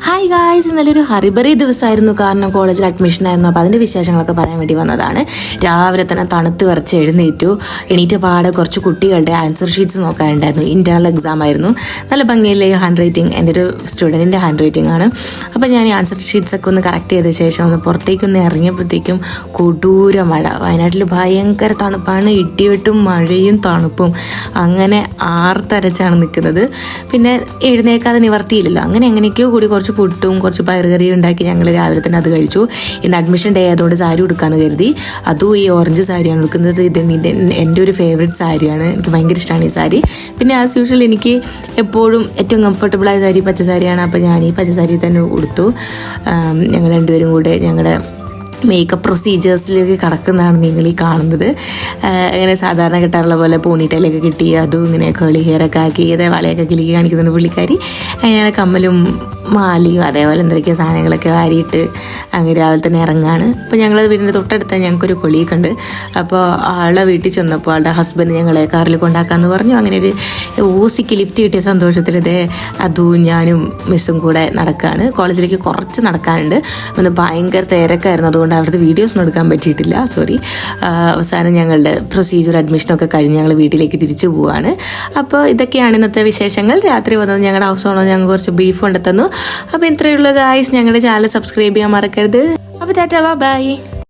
Hi guys, ഇന്നലെ hurry-burry ദിവസമായിരുന്നു. കാരണം കോളേജിൽ അഡ്മിഷൻ ആയിരുന്നു. അപ്പോൾ അതിൻ്റെ വിശേഷങ്ങളൊക്കെ പറയാൻ വേണ്ടി വന്നതാണ്. രാവിലെ തന്നെ തണുത്ത് വിറച്ച് എണീറ്റ പാടെ കുറച്ച് കുട്ടികളുടെ ആൻസർ ഷീറ്റ്സ് നോക്കാനുണ്ടായിരുന്നു. ഇൻറ്റേർണൽ എക്സാം ആയിരുന്നു. നല്ല ഭംഗിയിലെ ഹാൻഡ് റൈറ്റിംഗ്, എൻ്റെ ഒരു സ്റ്റുഡൻറ്റിൻ്റെ ഹാൻഡ് റൈറ്റിംഗ് ആണ്. അപ്പോൾ ഞാൻ ഈ ആൻസർ ഷീറ്റ്സ് ഒക്കെ ഒന്ന് കറക്റ്റ് ചെയ്ത ശേഷം ഒന്ന് പുറത്തേക്കൊന്ന് ഇറങ്ങിയപ്പോഴത്തേക്കും കൊടൂര മഴ. വയനാട്ടിൽ ഭയങ്കര തണുപ്പാണ്, ഇടിവെട്ടും മഴയും തണുപ്പും. അങ്ങനെ ആർത്തരച്ചാണ് നിൽക്കുന്നത്. പിന്നെ എഴുന്നേക്കാതെ നിവർത്തിയില്ലല്ലോ. എങ്ങനെയൊക്കെയോ കൂടി കുറച്ച് പുട്ടും കുറച്ച് പയറുകറിയും ഉണ്ടാക്കി ഞങ്ങൾ രാവിലെ തന്നെ അത് കഴിച്ചു. ഇന്ന് അഡ്മിഷൻ ഡേ ആയതുകൊണ്ട് സാരി ഉടുക്കാമെന്ന് കരുതി. അതും ഈ ഓറഞ്ച് സാരിയാണ് ഉടുക്കുന്നത്. ഇത് എൻ്റെ ഒരു ഫേവറേറ്റ് സാരിയാണ്. എനിക്ക് ഭയങ്കര ഇഷ്ടമാണ് ഈ സാരി. പിന്നെ ആസ് യൂഷ്വൽ എനിക്ക് എപ്പോഴും ഏറ്റവും കംഫർട്ടബിളായ സാരി പച്ച സാരിയാണ്. അപ്പോൾ ഞാൻ ഈ പച്ച സാരി തന്നെ ഉടുത്തു. ഞങ്ങൾ രണ്ടുപേരും കൂടെ ഞങ്ങളുടെ മേക്കപ്പ് പ്രൊസീജിയേഴ്സിലേക്ക് കടക്കുന്നതാണ് നിങ്ങൾ ഈ കാണുന്നത്. ഇങ്ങനെ സാധാരണ കിട്ടാറുള്ള പോലെ പോണിറ്റയിലൊക്കെ കിട്ടി, അതും ഇങ്ങനെ കേളി ഹെയറൊക്കെ ആക്കി വളയൊക്കെ കിളിക്ക് കാണിക്കുന്നുണ്ട് പുള്ളിക്കാരി. അങ്ങനെ കമ്മലും മാലിയും അതേപോലെ എന്തൊക്കെയോ സാധനങ്ങളൊക്കെ വാരിയിട്ട് അങ്ങനെ രാവിലെ തന്നെ ഇറങ്ങാണ്. അപ്പോൾ ഞങ്ങളത് വീടിൻ്റെ തൊട്ടടുത്ത് ഞങ്ങൾക്കൊരു കൊളീഗ് ഉണ്ട്. അപ്പോൾ ആളുടെ വീട്ടിൽ ചെന്നപ്പോൾ ആളുടെ ഹസ്ബൻഡ് ഞങ്ങളെ കാറിൽ കൊണ്ടാക്കാമെന്ന് പറഞ്ഞു. അങ്ങനെ ഒരു ഓസിക്ക് ലിഫ്റ്റ് കിട്ടിയ സന്തോഷത്തിൽ അതും ഞാനും മിസ്സും കൂടെ നടക്കുകയാണ്. കോളേജിലേക്ക് കുറച്ച് നടക്കാനുണ്ട്. ഒന്ന് ഭയങ്കര തിരക്കായിരുന്നു, അതുകൊണ്ട് അവിടുത്തെ വീഡിയോസൊന്നും എടുക്കാൻ പറ്റിയിട്ടില്ല, സോറി. അവസാനം ഞങ്ങളുടെ പ്രൊസീജിയർ അഡ്മിഷനൊക്കെ കഴിഞ്ഞ് ഞങ്ങൾ വീട്ടിലേക്ക് തിരിച്ചു പോവുകയാണ്. അപ്പോൾ ഇതൊക്കെയാണ് ഇന്നത്തെ വിശേഷങ്ങൾ. രാത്രി വന്നത് ഞങ്ങളുടെ ഹൗസ് ഓണർ ഞങ്ങൾ കുറച്ച് ബീഫ് കൊണ്ടുത്തന്നു. അപ്പോൾ ഇത്രയുള്ള ഗായ്സ്, ഞങ്ങളുടെ ചാനൽ സബ്സ്ക്രൈബ് ചെയ്യാൻ മറക്കരുത്. അപ്പോൾ ടാറ്റാ, ബൈ.